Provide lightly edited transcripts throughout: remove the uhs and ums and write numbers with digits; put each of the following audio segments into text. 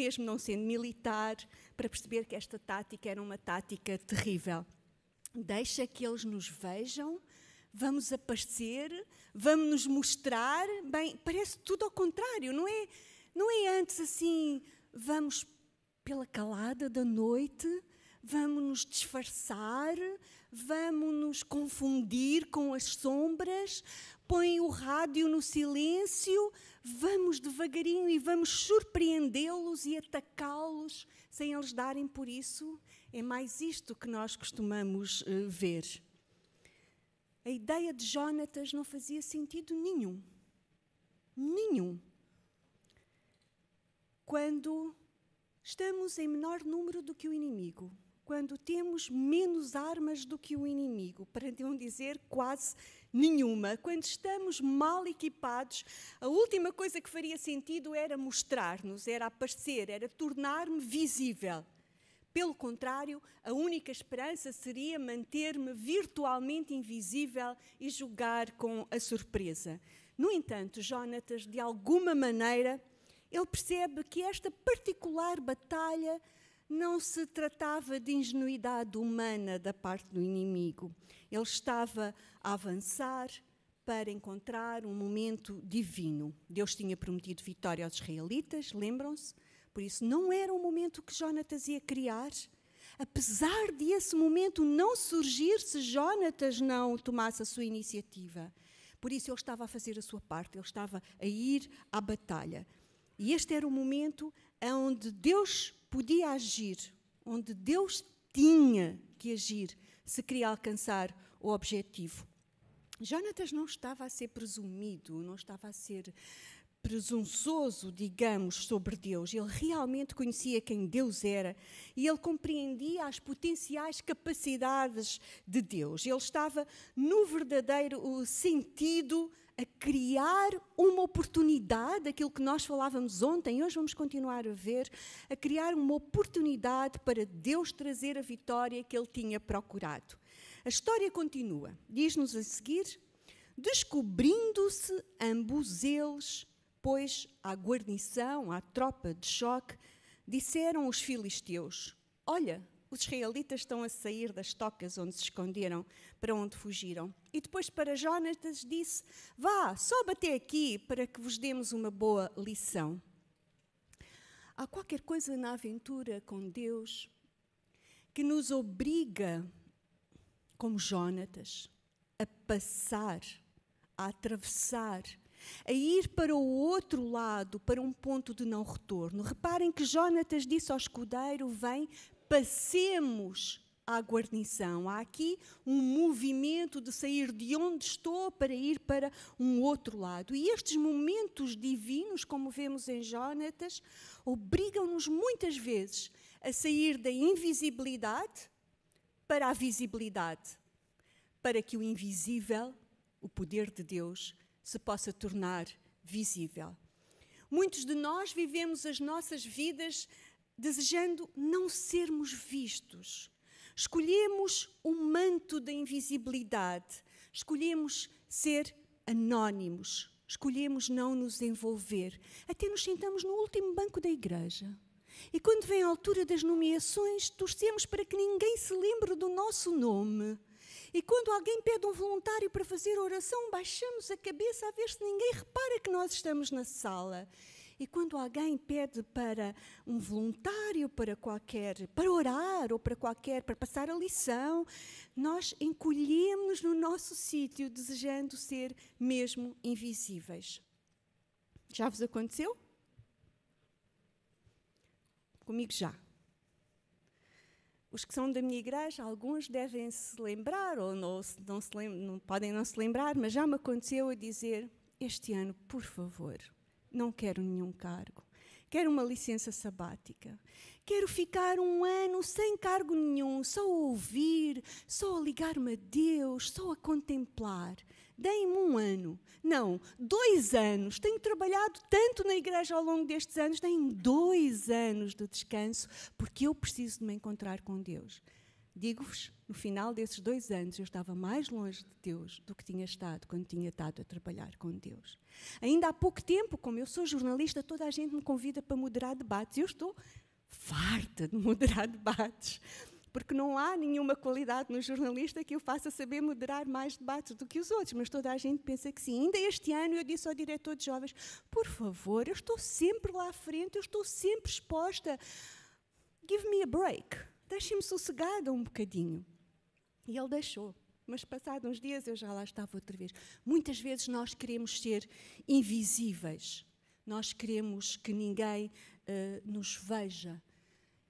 mesmo não sendo militar, para perceber que esta tática era uma tática terrível. Deixa que eles nos vejam, vamos aparecer, vamos nos mostrar. Bem, parece tudo ao contrário, não é? Não é antes assim, vamos pela calada da noite, vamos nos disfarçar, vamos nos confundir com as sombras, põe o rádio no silêncio, vamos devagarinho e vamos surpreendê-los e atacá-los sem eles darem por isso. É mais isto que nós costumamos ver. A ideia de Jónatas não fazia sentido nenhum. Nenhum. Quando estamos em menor número do que o inimigo, quando temos menos armas do que o inimigo, para não dizer quase nenhuma, quando estamos mal equipados, a última coisa que faria sentido era mostrar-nos, era aparecer, era tornar-me visível. Pelo contrário, a única esperança seria manter-me virtualmente invisível e jogar com a surpresa. No entanto, Jónatas, de alguma maneira, ele percebe que esta particular batalha não se tratava de ingenuidade humana da parte do inimigo. Ele estava a avançar para encontrar um momento divino. Deus tinha prometido vitória aos israelitas, lembram-se? Por isso, não era um momento que Jónatas ia criar. Apesar de esse momento não surgir se Jónatas não tomasse a sua iniciativa. Por isso, ele estava a fazer a sua parte, ele estava a ir à batalha. E este era o momento onde Deus podia agir, onde Deus tinha que agir se queria alcançar o objetivo. Jónatas não estava a ser presumido, não estava a ser presunçoso, digamos, sobre Deus. Ele realmente conhecia quem Deus era e ele compreendia as potenciais capacidades de Deus. Ele estava no verdadeiro sentido a criar uma oportunidade, aquilo que nós falávamos ontem, hoje vamos continuar a ver, a criar uma oportunidade para Deus trazer a vitória que ele tinha procurado. A história continua. Diz-nos a seguir: descobrindo-se ambos eles, pois à guarnição, à tropa de choque, disseram os filisteus: olha, os israelitas estão a sair das tocas onde se esconderam, para onde fugiram. E depois para Jónatas disse: vá, sobe até aqui para que vos demos uma boa lição. Há qualquer coisa na aventura com Deus que nos obriga, como Jónatas, a passar, a atravessar, a ir para o outro lado, para um ponto de não retorno. Reparem que Jónatas disse ao escudeiro: vem, passemos à guarnição. Há aqui um movimento de sair de onde estou para ir para um outro lado. E estes momentos divinos, como vemos em Jónatas, obrigam-nos muitas vezes a sair da invisibilidade para a visibilidade, para que o invisível, o poder de Deus, se possa tornar visível. Muitos de nós vivemos as nossas vidas desejando não sermos vistos. Escolhemos o manto da invisibilidade, escolhemos ser anónimos, escolhemos não nos envolver. Até nos sentamos no último banco da igreja. E quando vem a altura das nomeações, torcemos para que ninguém se lembre do nosso nome. E quando alguém pede um voluntário para fazer oração, baixamos a cabeça a ver se ninguém repara que nós estamos na sala. E quando alguém pede para um voluntário para orar ou para passar a lição, nós encolhemos-nos no nosso sítio, desejando ser mesmo invisíveis. Já vos aconteceu? Comigo já. Os que são da minha igreja, alguns devem se lembrar, ou podem não se lembrar, mas já me aconteceu a dizer: este ano, por favor, não quero nenhum cargo, quero uma licença sabática, quero ficar um ano sem cargo nenhum, só a ouvir, só a ligar-me a Deus, só a contemplar. Deem-me um ano. Não, 2 anos. Tenho trabalhado tanto na igreja ao longo destes anos, deem-me 2 anos de descanso, porque eu preciso de me encontrar com Deus. Digo-vos, no final desses 2 anos, eu estava mais longe de Deus do que tinha estado quando tinha estado a trabalhar com Deus. Ainda há pouco tempo, como eu sou jornalista, toda a gente me convida para moderar debates. Eu estou farta de moderar debates, porque não há nenhuma qualidade no jornalista que eu faça saber moderar mais debates do que os outros, mas toda a gente pensa que sim. Ainda este ano eu disse ao diretor de jovens, por favor, eu estou sempre lá à frente, eu estou sempre exposta. Give me a break. Deixem-me sossegada um bocadinho. E ele deixou. Mas passados uns dias eu já lá estava outra vez. Muitas vezes nós queremos ser invisíveis. Nós queremos que ninguém nos veja.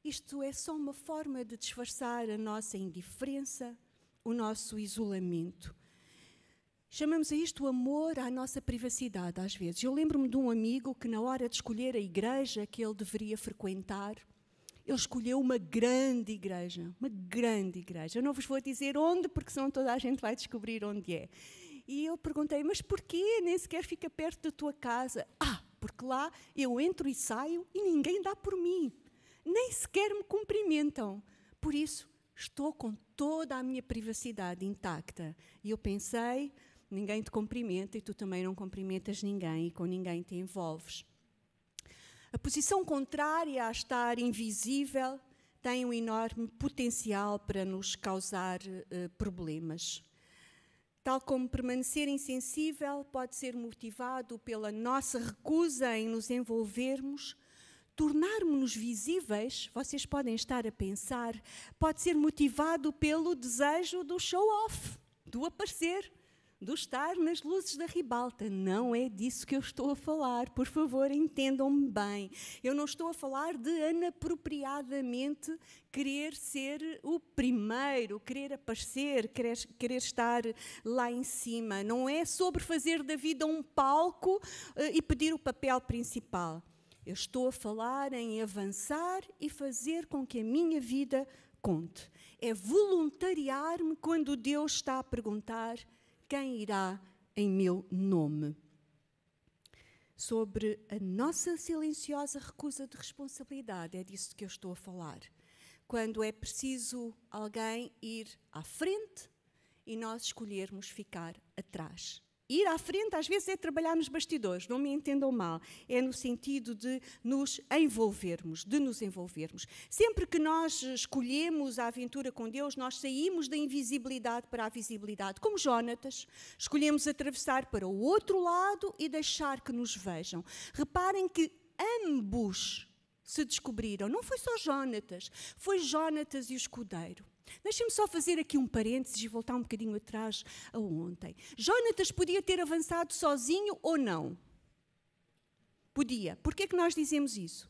Isto é só uma forma de disfarçar a nossa indiferença, o nosso isolamento. Chamamos a isto o amor à nossa privacidade, às vezes. Eu lembro-me de um amigo que, na hora de escolher a igreja que ele deveria frequentar, ele escolheu uma grande igreja, uma grande igreja. Eu não vos vou dizer onde, porque senão toda a gente vai descobrir onde é. E eu perguntei, mas porquê? Nem sequer fica perto da tua casa. Porque lá eu entro e saio e ninguém dá por mim. Nem sequer me cumprimentam. Por isso, estou com toda a minha privacidade intacta. E eu pensei, ninguém te cumprimenta e tu também não cumprimentas ninguém e com ninguém te envolves. A posição contrária a estar invisível tem um enorme potencial para nos causar problemas. Tal como permanecer insensível pode ser motivado pela nossa recusa em nos envolvermos, tornarmos-nos visíveis, vocês podem estar a pensar, pode ser motivado pelo desejo do show-off, do aparecer, do estar nas luzes da ribalta. Não é disso que eu estou a falar, por favor, entendam-me bem. Eu não estou a falar de inapropriadamente querer ser o primeiro, querer aparecer, querer estar lá em cima. Não é sobre fazer da vida um palco e pedir o papel principal. Eu estou a falar em avançar e fazer com que a minha vida conte. É voluntariar-me quando Deus está a perguntar quem irá em meu nome. Sobre a nossa silenciosa recusa de responsabilidade, é disso que eu estou a falar. Quando é preciso alguém ir à frente e nós escolhermos ficar atrás. Ir à frente, às vezes, é trabalhar nos bastidores, não me entendam mal. É no sentido de nos envolvermos, Sempre que nós escolhemos a aventura com Deus, nós saímos da invisibilidade para a visibilidade. Como Jónatas, escolhemos atravessar para o outro lado e deixar que nos vejam. Reparem que ambos se descobriram. Não foi só Jónatas, foi Jónatas e o escudeiro. Deixem-me só fazer aqui um parênteses e voltar um bocadinho atrás a ontem. Jónatas podia ter avançado sozinho ou não? Podia. Por que é que nós dizemos isso?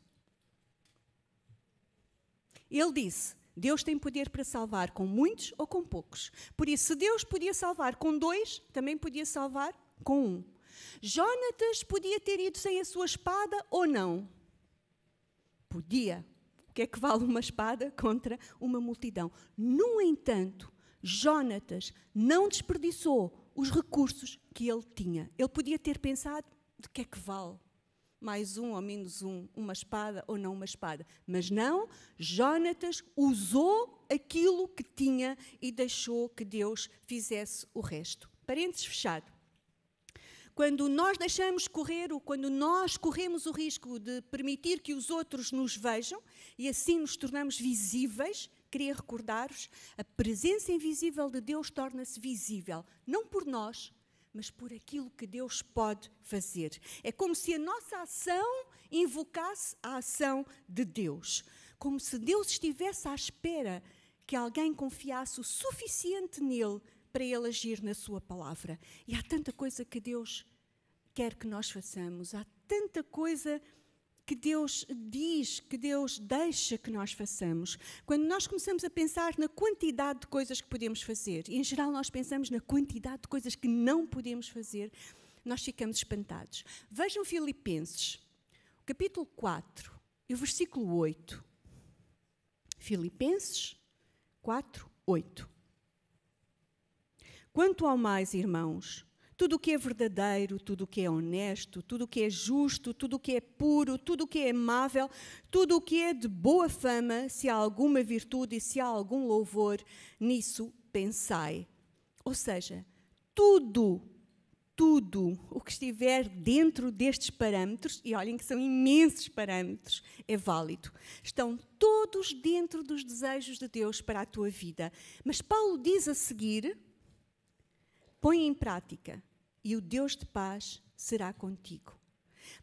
Ele disse, Deus tem poder para salvar com muitos ou com poucos. Por isso, se Deus podia salvar com 2, também podia salvar com 1. Jónatas podia ter ido sem a sua espada ou não? Podia. O que é que vale uma espada contra uma multidão? No entanto, Jónatas não desperdiçou os recursos que ele tinha. Ele podia ter pensado, de que é que vale? Mais 1 ou menos 1, uma espada ou não uma espada. Mas não, Jónatas usou aquilo que tinha e deixou que Deus fizesse o resto. Parênteses fechado. Quando nós deixamos correr, ou quando nós corremos o risco de permitir que os outros nos vejam e assim nos tornamos visíveis, queria recordar-vos, a presença invisível de Deus torna-se visível, não por nós, mas por aquilo que Deus pode fazer. É como se a nossa ação invocasse a ação de Deus. Como se Deus estivesse à espera que alguém confiasse o suficiente nele para ele agir na sua palavra. E há tanta coisa que Deus quer que nós façamos, há tanta coisa que Deus diz, que Deus deixa que nós façamos. Quando nós começamos a pensar na quantidade de coisas que podemos fazer, e em geral nós pensamos na quantidade de coisas que não podemos fazer, nós ficamos espantados. Vejam Filipenses, capítulo 4 e o versículo 8. Filipenses 4, 8. Quanto ao mais, irmãos, Tudo o que é verdadeiro, tudo o que é honesto, tudo o que é justo, tudo o que é puro, tudo o que é amável, tudo o que é de boa fama, se há alguma virtude e se há algum louvor, nisso pensai. Ou seja, tudo o que estiver dentro destes parâmetros, e olhem que são imensos parâmetros, é válido. Estão todos dentro dos desejos de Deus para a tua vida. Mas Paulo diz a seguir: põe em prática e o Deus de paz será contigo.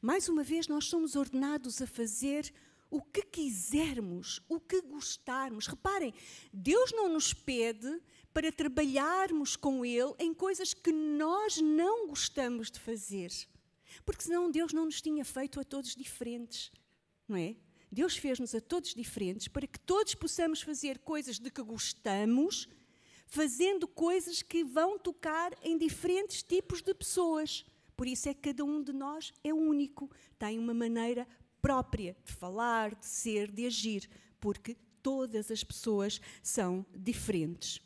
Mais uma vez, nós somos ordenados a fazer o que quisermos, o que gostarmos. Reparem, Deus não nos pede para trabalharmos com Ele em coisas que nós não gostamos de fazer. Porque senão Deus não nos tinha feito a todos diferentes, não é? Deus fez-nos a todos diferentes para que todos possamos fazer coisas de que gostamos, fazendo coisas que vão tocar em diferentes tipos de pessoas. Por isso é que cada um de nós é único, tem uma maneira própria de falar, de ser, de agir, porque todas as pessoas são diferentes.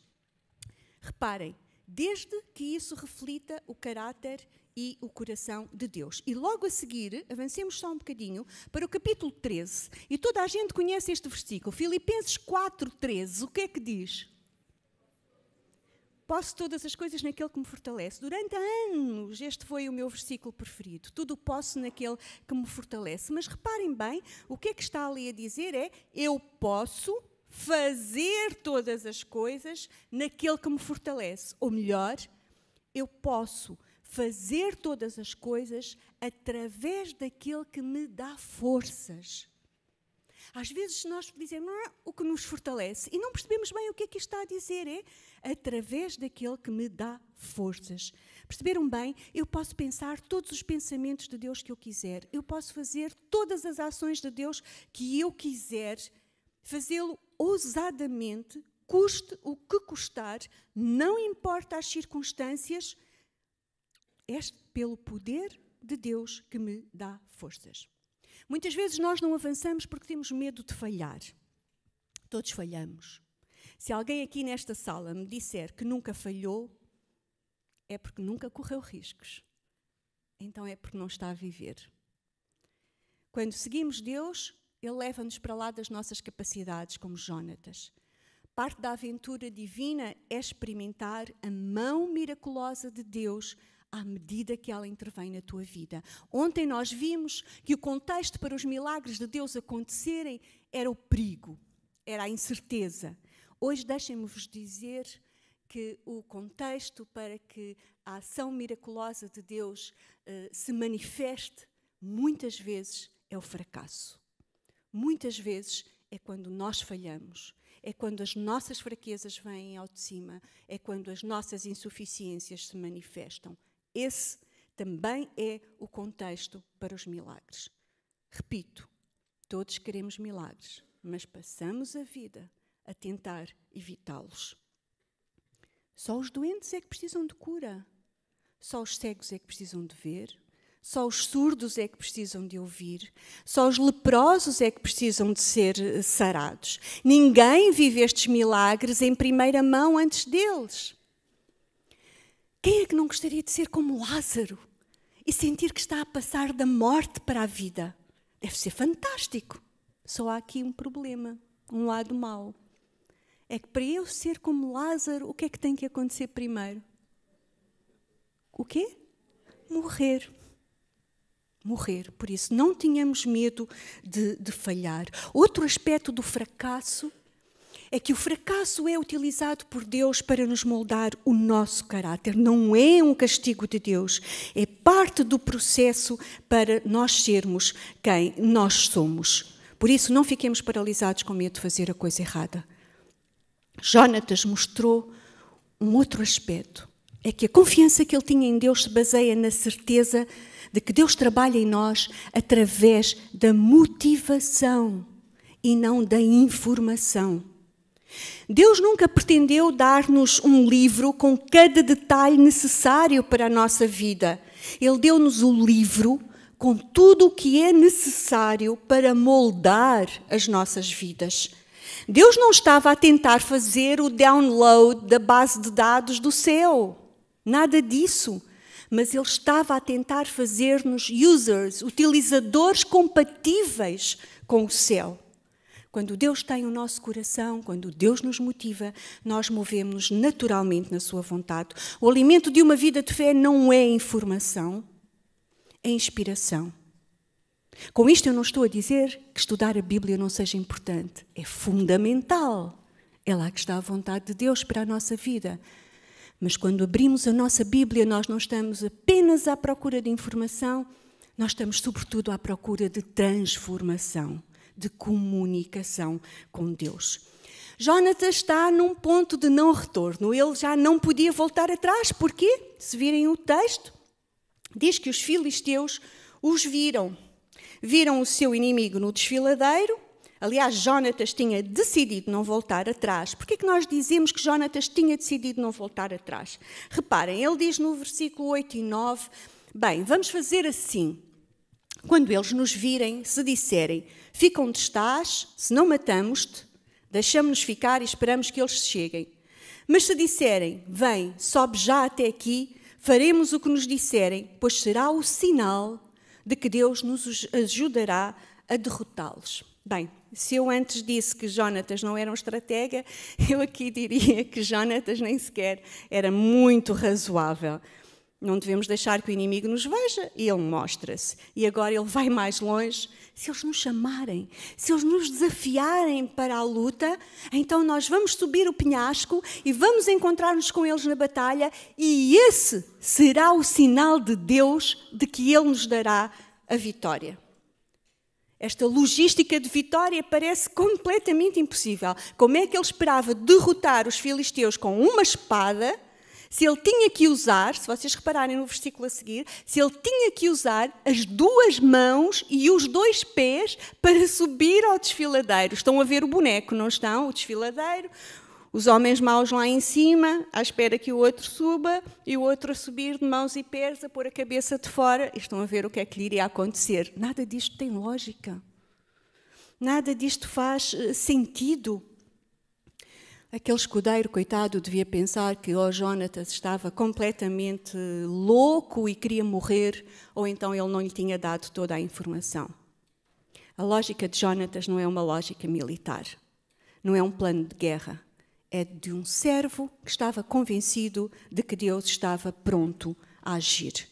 Reparem, desde que isso reflita o caráter e o coração de Deus. E logo a seguir, avancemos só um bocadinho, para o capítulo 13, e toda a gente conhece este versículo, Filipenses 4:13, o que é que diz? Posso todas as coisas naquele que me fortalece. Durante anos este foi o meu versículo preferido. Tudo posso naquele que me fortalece. Mas reparem bem, o que é que está ali a dizer é: eu posso fazer todas as coisas naquele que me fortalece. Ou melhor, eu posso fazer todas as coisas através daquele que me dá forças. Às vezes nós dizemos o que nos fortalece e não percebemos bem o que é que isto está a dizer. É através daquele que me dá forças. Perceberam bem? Eu posso pensar todos os pensamentos de Deus que eu quiser. Eu posso fazer todas as ações de Deus que eu quiser. Fazê-lo ousadamente, custe o que custar, não importa as circunstâncias, é pelo poder de Deus que me dá forças. Muitas vezes nós não avançamos porque temos medo de falhar. Todos falhamos. Se alguém aqui nesta sala me disser que nunca falhou, é porque nunca correu riscos. Então é porque não está a viver. Quando seguimos Deus, Ele leva-nos para lá das nossas capacidades, como Jónatas. Parte da aventura divina é experimentar a mão miraculosa de Deus à medida que ela intervém na tua vida. Ontem nós vimos que o contexto para os milagres de Deus acontecerem era o perigo, era a incerteza. Hoje deixem-me-vos dizer que o contexto para que a ação miraculosa de Deus se manifeste, muitas vezes é o fracasso. Muitas vezes é quando nós falhamos, é quando as nossas fraquezas vêm ao de cima, é quando as nossas insuficiências se manifestam. Esse também é o contexto para os milagres. Repito, todos queremos milagres, mas passamos a vida a tentar evitá-los. Só os doentes é que precisam de cura. Só os cegos é que precisam de ver. Só os surdos é que precisam de ouvir. Só os leprosos é que precisam de ser sarados. Ninguém vive estes milagres em primeira mão antes deles. Quem é que não gostaria de ser como Lázaro e sentir que está a passar da morte para a vida? Deve ser fantástico. Só há aqui um problema, um lado mau. É que para eu ser como Lázaro, o que é que tem que acontecer primeiro? O quê? Morrer. Morrer. Por isso, não tenhamos medo de falhar. Outro aspecto do fracasso é que o fracasso é utilizado por Deus para nos moldar o nosso caráter. Não é um castigo de Deus. É parte do processo para nós sermos quem nós somos. Por isso, não fiquemos paralisados com medo de fazer a coisa errada. Jónatas mostrou um outro aspecto. É que a confiança que ele tinha em Deus se baseia na certeza de que Deus trabalha em nós através da motivação e não da informação. Deus nunca pretendeu dar-nos um livro com cada detalhe necessário para a nossa vida. Ele deu-nos o livro com tudo o que é necessário para moldar as nossas vidas. Deus não estava a tentar fazer o download da base de dados do céu. Nada disso. mas ele estava a tentar fazer-nos users, utilizadores compatíveis com o céu. Quando Deus tem o nosso coração, quando Deus nos motiva, nós movemos-nos naturalmente na sua vontade. O alimento de uma vida de fé não é informação, é inspiração. Com isto eu não estou a dizer que estudar a Bíblia não seja importante. É fundamental. É lá que está a vontade de Deus para a nossa vida. Mas quando abrimos a nossa Bíblia, nós não estamos apenas à procura de informação, nós estamos sobretudo à procura de transformação, de comunicação com Deus. Jonatas está num ponto de não retorno. Ele já não podia voltar atrás. Porquê? Se virem o texto, diz que os filisteus os viram. Viram o seu inimigo no desfiladeiro. Aliás, Jonatas tinha decidido não voltar atrás. Por que é que nós dizemos que Jonatas tinha decidido não voltar atrás? Reparem, ele diz no versículo 8 e 9, bem, vamos fazer assim. Quando eles nos virem, se disserem, fica onde estás, se não matamos-te, deixamos-nos ficar e esperamos que eles cheguem. Mas se disserem, vem, sobe já até aqui, faremos o que nos disserem, pois será o sinal de que Deus nos ajudará a derrotá-los. Bem, se eu antes disse que Jonatas não era um estratega, eu aqui diria que Jonatas nem sequer era muito razoável. Não devemos deixar que o inimigo nos veja e ele mostra-se. E agora ele vai mais longe. Se eles nos chamarem, se eles nos desafiarem para a luta, então nós vamos subir o penhasco e vamos encontrar-nos com eles na batalha e esse será o sinal de Deus de que Ele nos dará a vitória. Esta logística de vitória parece completamente impossível. Como é que ele esperava derrotar os filisteus com uma espada, se ele tinha que usar, se vocês repararem no versículo a seguir, se ele tinha que usar as duas mãos e os dois pés para subir ao desfiladeiro? Estão a ver o boneco, não estão? O desfiladeiro, os homens maus lá em cima, à espera que o outro suba, e o outro a subir de mãos e pés, a pôr a cabeça de fora. E estão a ver o que é que lhe iria acontecer. Nada disto tem lógica. Nada disto faz sentido. Aquele escudeiro, coitado, devia pensar que ou Jonatas estava completamente louco e queria morrer, ou então ele não lhe tinha dado toda a informação. A lógica de Jonatas não é uma lógica militar, não é um plano de guerra. É de um servo que estava convencido de que Deus estava pronto a agir.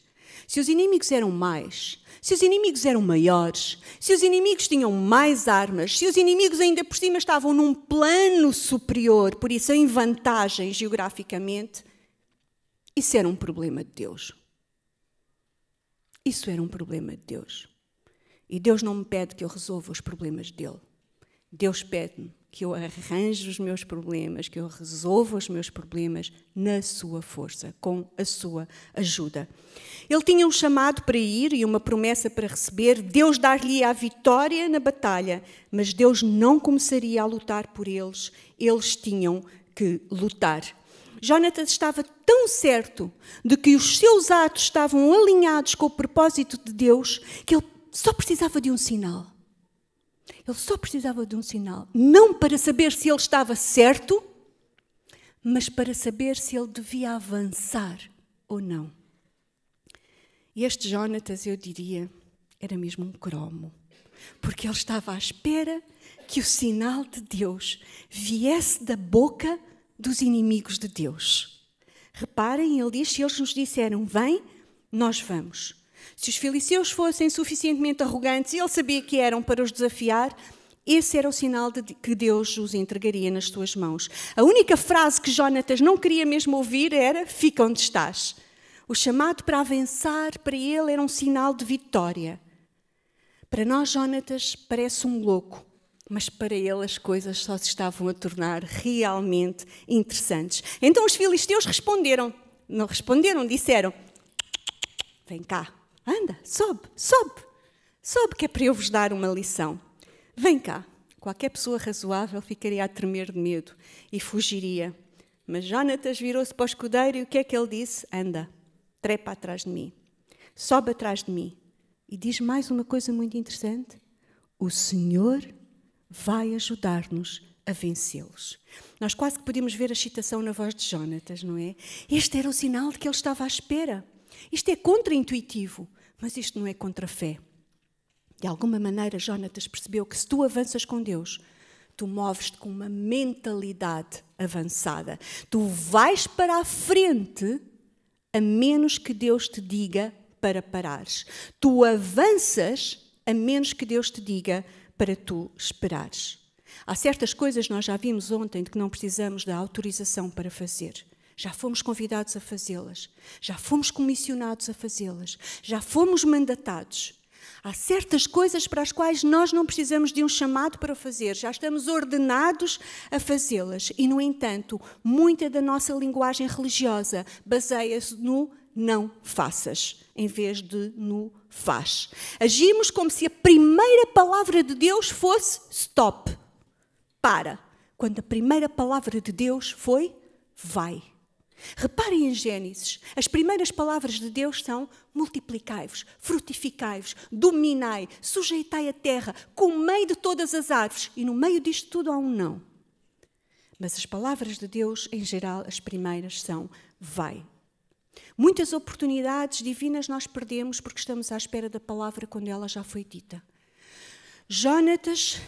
Se os inimigos eram mais, se os inimigos eram maiores, se os inimigos tinham mais armas, se os inimigos ainda por cima estavam num plano superior, por isso em vantagem geograficamente, isso era um problema de Deus. Isso era um problema de Deus. E Deus não me pede que eu resolva os problemas dele. Deus pede-me que eu arranje os meus problemas, que eu resolva os meus problemas na sua força, com a sua ajuda. Ele tinha um chamado para ir e uma promessa para receber. Deus dar-lhe a vitória na batalha, mas Deus não começaria a lutar por eles. Eles tinham que lutar. Jonatas estava tão certo de que os seus atos estavam alinhados com o propósito de Deus que ele só precisava de um sinal. Ele só precisava de um sinal, não para saber se ele estava certo, mas para saber se ele devia avançar ou não. E este Jonatas, eu diria, era mesmo um cromo, porque ele estava à espera que o sinal de Deus viesse da boca dos inimigos de Deus. Reparem, ele diz, se eles nos disseram, vem, nós vamos. Se os filisteus fossem suficientemente arrogantes e ele sabia que eram para os desafiar, esse era o sinal de que Deus os entregaria nas suas mãos. A única frase que Jonatas não queria mesmo ouvir era, fica onde estás. O chamado para avançar para ele era um sinal de vitória. Para nós, Jonatas parece um louco, mas para ele as coisas só se estavam a tornar realmente interessantes. Então os filisteus responderam, não responderam, disseram, vem cá. Anda, sobe que é para eu vos dar uma lição. Vem cá. Qualquer pessoa razoável ficaria a tremer de medo e fugiria. Mas Jonatas virou-se para o escudeiro e o que é que ele disse? Anda, trepa atrás de mim, sobe atrás de mim. E diz mais uma coisa muito interessante. O Senhor vai ajudar-nos a vencê-los. Nós quase que podíamos ver a excitação na voz de Jonatas, não é? Este era o sinal de que ele estava à espera. Isto é contraintuitivo, mas isto não é contra a fé. De alguma maneira, Jónatas percebeu que se tu avanças com Deus, tu moves-te com uma mentalidade avançada. Tu vais para a frente a menos que Deus te diga para parares. Tu avanças a menos que Deus te diga para tu esperares. Há certas coisas, nós já vimos ontem, de que não precisamos da autorização para fazer. Já fomos convidados a fazê-las. Já fomos comissionados a fazê-las. Já fomos mandatados. Há certas coisas para as quais nós não precisamos de um chamado para fazer. Já estamos ordenados a fazê-las. E, no entanto, muita da nossa linguagem religiosa baseia-se no não faças, em vez de no faz. Agimos como se a primeira palavra de Deus fosse stop. Para, quando a primeira palavra de Deus foi vai. Reparem em Gênesis, as primeiras palavras de Deus são multiplicai-vos, frutificai-vos, dominai, sujeitai a terra, comei de todas as árvores, e no meio disto tudo há um não. Mas as palavras de Deus, em geral, as primeiras são vai. Muitas oportunidades divinas nós perdemos porque estamos à espera da palavra quando ela já foi dita. Jónatas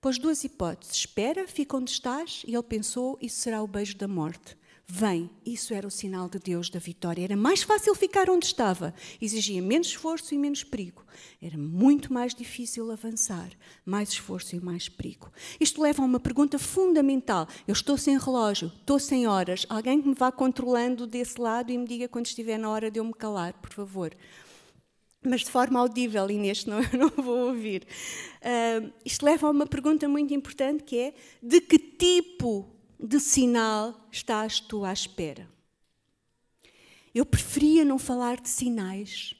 pôs duas hipóteses. Espera, fica onde estás, e ele pensou, isso será o beijo da morte. Vem, isso era o sinal de Deus da vitória. Era mais fácil ficar onde estava, exigia menos esforço e menos perigo. Era muito mais difícil avançar, mais esforço e mais perigo. Isto leva a uma pergunta fundamental. Eu estou sem relógio, estou sem horas. Alguém que me vá controlando desse lado e me diga quando estiver na hora de eu me calar, por favor. Mas de forma audível, Inês, não, eu não vou ouvir. Isto leva a uma pergunta muito importante, que é: de que tipo de sinal estás tu à espera? Eu preferia não falar de sinais.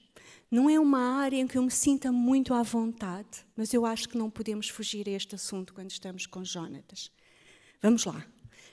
Não é uma área em que eu me sinta muito à vontade, mas eu acho que não podemos fugir a este assunto quando estamos com Jónatas. Vamos lá.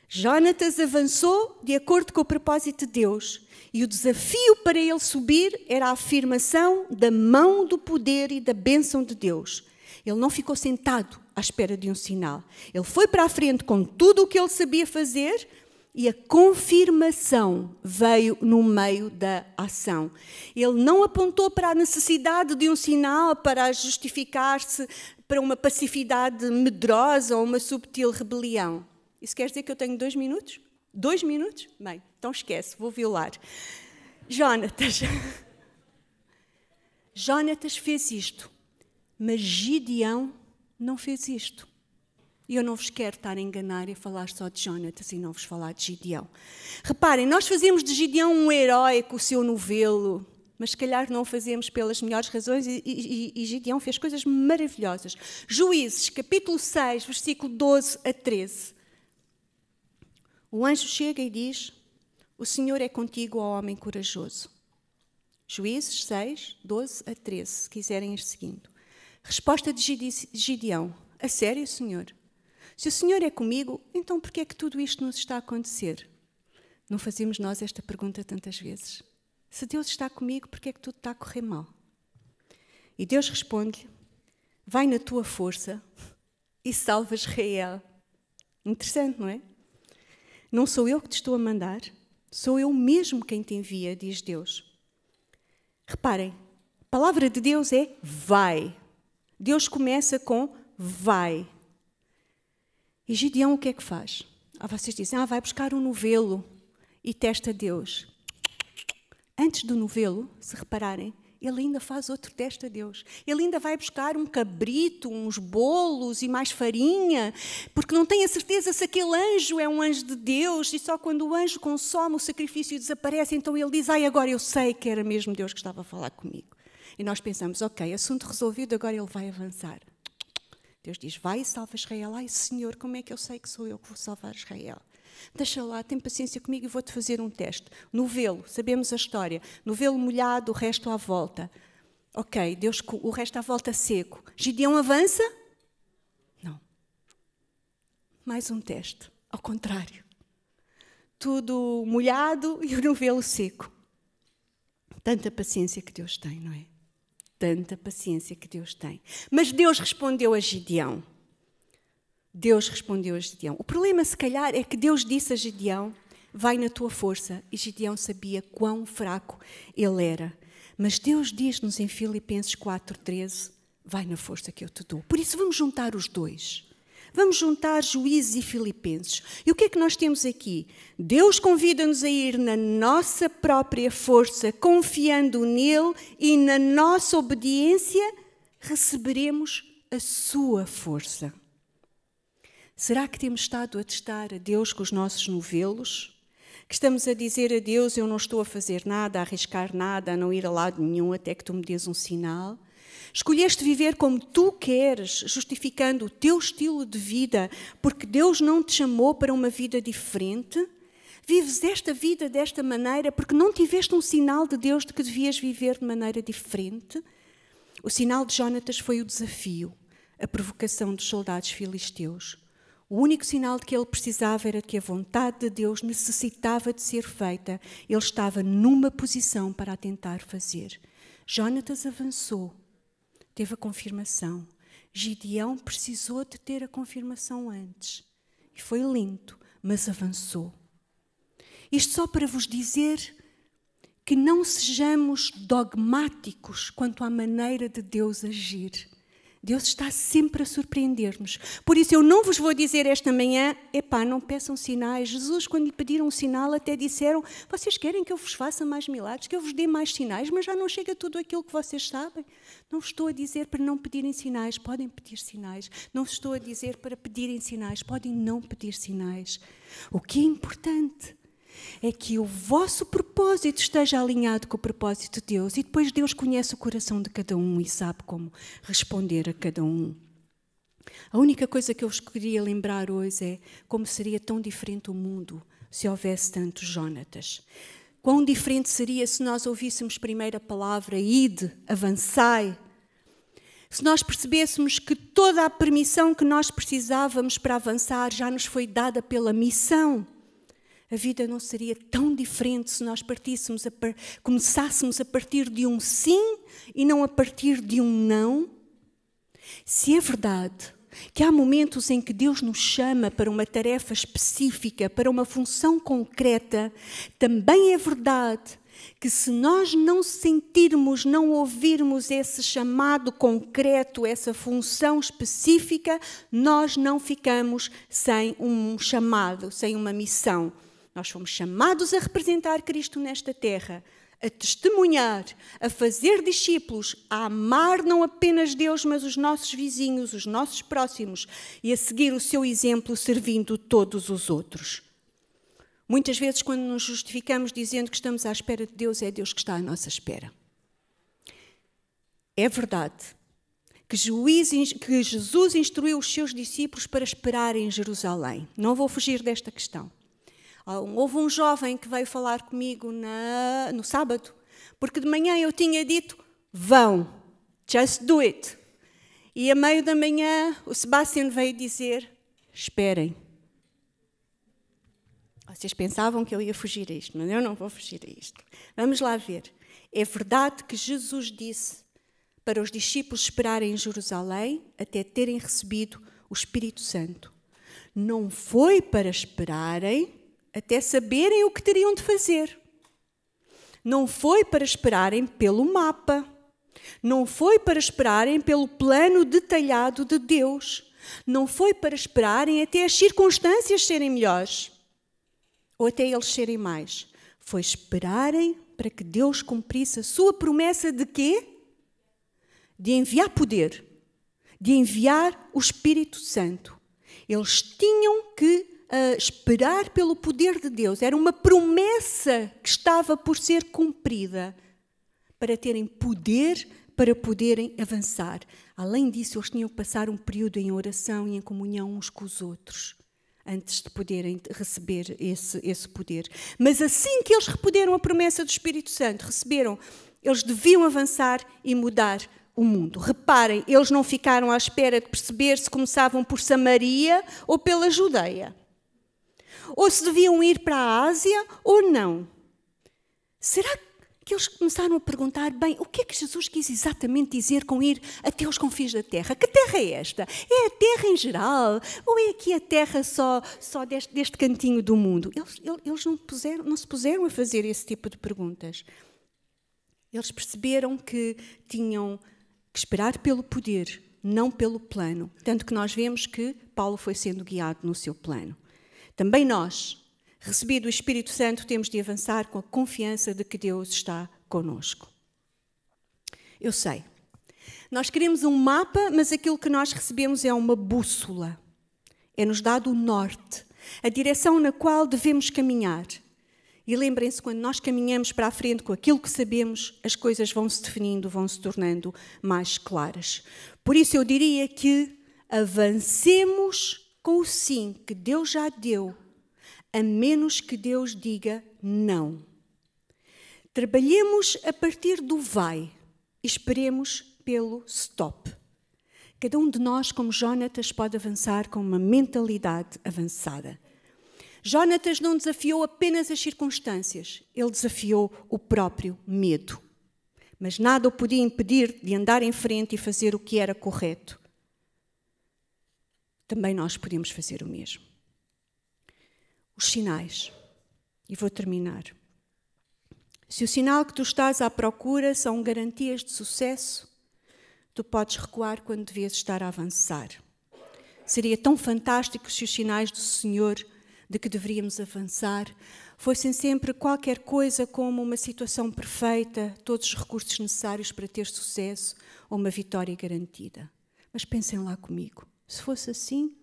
Jónatas avançou de acordo com o propósito de Deus, e o desafio para ele subir era a afirmação da mão do poder e da bênção de Deus. Ele não ficou sentado à espera de um sinal. Ele foi para a frente com tudo o que ele sabia fazer, e a confirmação veio no meio da ação. Ele não apontou para a necessidade de um sinal para justificar-se para uma passividade medrosa ou uma subtil rebelião. Isso quer dizer que eu tenho 2 minutos? 2 minutos? Bem, então esquece, vou violar. Jónatas fez isto, mas Gideão não fez isto. E eu não vos quero estar a enganar e falar só de Jónatas e não vos falar de Gideão. Reparem, nós fazemos de Gideão um herói com o seu novelo, mas se calhar não o fazemos pelas melhores razões, e Gideão fez coisas maravilhosas. Juízes, capítulo 6, versículo 12 a 13. O anjo chega e diz: o Senhor é contigo, ó homem corajoso. Juízes 6, 12 a 13, se quiserem ir seguindo. Resposta de Gideão: a sério, Senhor? Se o Senhor é comigo, então por que é que tudo isto nos está a acontecer? Não fazemos nós esta pergunta tantas vezes? Se Deus está comigo, por que é que tudo está a correr mal? E Deus responde-lhe: vai na tua força e salva Israel. Interessante, não é? Não sou eu que te estou a mandar, sou eu mesmo quem te envia, diz Deus. Reparem, a palavra de Deus é vai. Deus começa com vai. E Gideão o que é que faz? Vocês dizem, vai buscar um novelo e testa Deus. Antes do novelo, se repararem, ele ainda faz outro teste a Deus. Ele ainda vai buscar um cabrito, uns bolos e mais farinha, porque não tem a certeza se aquele anjo é um anjo de Deus, e só quando o anjo consome o sacrifício e desaparece, então ele diz, agora eu sei que era mesmo Deus que estava a falar comigo. E nós pensamos, ok, assunto resolvido, agora ele vai avançar. Deus diz, vai e salva Israel. Ai, Senhor, como é que eu sei que sou eu que vou salvar Israel? Deixa lá, tem paciência comigo e vou-te fazer um teste. Novelo, sabemos a história. Novelo molhado, o resto à volta. Ok, Deus, o resto à volta seco. Gideão avança? Não. Mais um teste. Ao contrário. Tudo molhado e o novelo seco. Tanta paciência que Deus tem, não é? Tanta paciência que Deus tem. Mas Deus respondeu a Gideão. Deus respondeu a Gideão. O problema, se calhar, é que Deus disse a Gideão, vai na tua força. E Gideão sabia quão fraco ele era. Mas Deus diz-nos em Filipenses 4:13, vai na força que eu te dou. Por isso vamos juntar os dois. Vamos juntar Juízes e Filipenses. E o que é que nós temos aqui? Deus convida-nos a ir na nossa própria força, confiando nele, e na nossa obediência receberemos a sua força. Será que temos estado a testar a Deus com os nossos novelos? Que estamos a dizer a Deus, eu não estou a fazer nada, a arriscar nada, a não ir a lado nenhum até que tu me dês um sinal? Escolheste viver como tu queres, justificando o teu estilo de vida, porque Deus não te chamou para uma vida diferente? Vives esta vida desta maneira porque não tiveste um sinal de Deus de que devias viver de maneira diferente? O sinal de Jónatas foi o desafio, a provocação dos soldados filisteus. O único sinal de que ele precisava era que a vontade de Deus necessitava de ser feita. Ele estava numa posição para a tentar fazer. Jónatas avançou, teve a confirmação. Gideão precisou de ter a confirmação antes. E foi lento, mas avançou. Isto só para vos dizer que não sejamos dogmáticos quanto à maneira de Deus agir. Deus está sempre a surpreender-nos. Por isso eu não vos vou dizer esta manhã, não peçam sinais. Jesus, quando lhe pediram um sinal, até disseram, vocês querem que eu vos faça mais milagres, que eu vos dê mais sinais, mas já não chega tudo aquilo que vocês sabem. Não vos estou a dizer para não pedirem sinais, podem pedir sinais. Não vos estou a dizer para pedirem sinais, podem não pedir sinais. O que é importante é que o vosso propósito esteja alinhado com o propósito de Deus, e depois Deus conhece o coração de cada um e sabe como responder a cada um. A única coisa que eu vos queria lembrar hoje é como seria tão diferente o mundo se houvesse tantos Jónatas. Quão diferente seria se nós ouvíssemos primeiro a palavra ide, avançai. Se nós percebêssemos que toda a permissão que nós precisávamos para avançar já nos foi dada pela missão. A vida não seria tão diferente se nós começássemos a partir de um sim e não a partir de um não. Se é verdade que há momentos em que Deus nos chama para uma tarefa específica, para uma função concreta, também é verdade que se nós não sentirmos, não ouvirmos esse chamado concreto, essa função específica, nós não ficamos sem um chamado, sem uma missão. Nós fomos chamados a representar Cristo nesta terra, a testemunhar, a fazer discípulos, a amar não apenas Deus, mas os nossos vizinhos, os nossos próximos, e a seguir o seu exemplo servindo todos os outros. Muitas vezes, quando nos justificamos dizendo que estamos à espera de Deus, é Deus que está à nossa espera. É verdade que Jesus instruiu os seus discípulos para esperarem em Jerusalém. Não vou fugir desta questão. Houve um jovem que veio falar comigo no sábado, porque de manhã eu tinha dito, vão, just do it. E a meio da manhã o Sebastian veio dizer, esperem. Vocês pensavam que eu ia fugir a isto, mas eu não vou fugir a isto. Vamos lá ver. É verdade que Jesus disse para os discípulos esperarem em Jerusalém até terem recebido o Espírito Santo. Não foi para esperarem até saberem o que teriam de fazer. Não foi para esperarem pelo mapa. Não foi para esperarem pelo plano detalhado de Deus. Não foi para esperarem até as circunstâncias serem melhores. Ou até eles serem mais. Foi esperarem para que Deus cumprisse a sua promessa de quê? De enviar poder. De enviar o Espírito Santo. Eles tinham que esperar pelo poder de Deus. Era uma promessa que estava por ser cumprida para terem poder, para poderem avançar. Além disso, eles tinham que passar um período em oração e em comunhão uns com os outros, antes de poderem receber esse poder. Mas assim que eles receberam a promessa do Espírito Santo, eles deviam avançar e mudar o mundo. Reparem, eles não ficaram à espera de perceber se começavam por Samaria ou pela Judeia. Ou se deviam ir para a Ásia ou não. Será que eles começaram a perguntar, bem, o que é que Jesus quis exatamente dizer com ir até os confins da terra? Que terra é esta? É a terra em geral? Ou é aqui a terra só deste cantinho do mundo? Eles não se puseram a fazer esse tipo de perguntas. Eles perceberam que tinham que esperar pelo poder, não pelo plano. Tanto que nós vemos que Paulo foi sendo guiado no seu plano. Também nós, recebido o Espírito Santo, temos de avançar com a confiança de que Deus está conosco. Eu sei, nós queremos um mapa, mas aquilo que nós recebemos é uma bússola. É-nos dado o norte, a direção na qual devemos caminhar. E lembrem-se, quando nós caminhamos para a frente com aquilo que sabemos, as coisas vão se definindo, vão se tornando mais claras. Por isso eu diria que avancemos com o sim que Deus já deu, a menos que Deus diga não. Trabalhemos a partir do vai e esperemos pelo stop. Cada um de nós, como Jónatas, pode avançar com uma mentalidade avançada. Jónatas não desafiou apenas as circunstâncias, ele desafiou o próprio medo. Mas nada o podia impedir de andar em frente e fazer o que era correto. Também nós podemos fazer o mesmo. Os sinais. E vou terminar. Se o sinal que tu estás à procura são garantias de sucesso, tu podes recuar quando devias estar a avançar. Seria tão fantástico se os sinais do Senhor de que deveríamos avançar fossem sempre qualquer coisa como uma situação perfeita, todos os recursos necessários para ter sucesso ou uma vitória garantida. Mas pensem lá comigo, se fosse assim,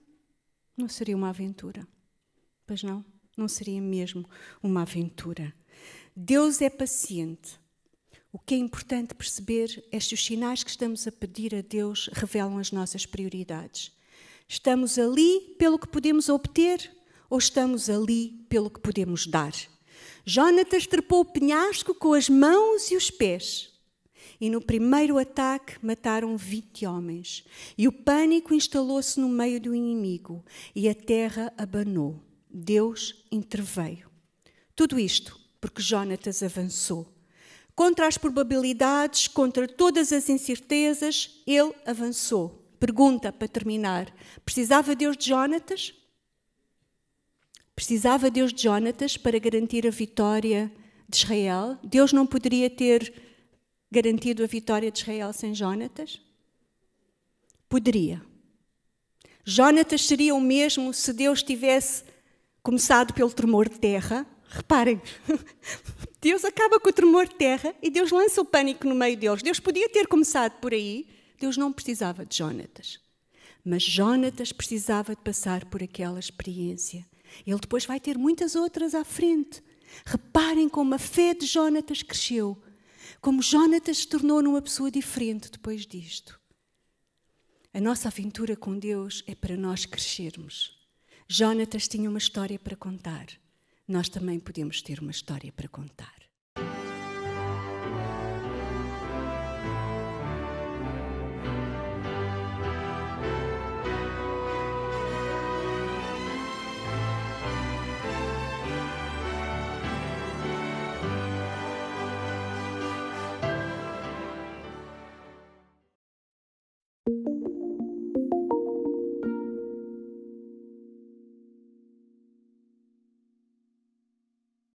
não seria uma aventura. Pois não, não seria mesmo uma aventura. Deus é paciente. O que é importante perceber é se os sinais que estamos a pedir a Deus revelam as nossas prioridades. Estamos ali pelo que podemos obter ou estamos ali pelo que podemos dar? Jónatas trepou o penhasco com as mãos e os pés. E no primeiro ataque mataram 20 homens. E o pânico instalou-se no meio do inimigo. E a terra abanou. Deus interveio. Tudo isto porque Jónatas avançou. Contra as probabilidades, contra todas as incertezas, ele avançou. Pergunta para terminar. Precisava Deus de Jónatas? Precisava Deus de Jónatas para garantir a vitória de Israel? Deus não poderia ter garantido a vitória de Israel sem Jónatas? Poderia. Jónatas seria o mesmo se Deus tivesse começado pelo tremor de terra. Reparem, Deus acaba com o tremor de terra e Deus lança o pânico no meio deles. Deus podia ter começado por aí. Deus não precisava de Jónatas. Mas Jónatas precisava de passar por aquela experiência. Ele depois vai ter muitas outras à frente. Reparem como a fé de Jónatas cresceu. Como Jónatas se tornou numa pessoa diferente depois disto. A nossa aventura com Deus é para nós crescermos. Jónatas tinha uma história para contar. Nós também podemos ter uma história para contar.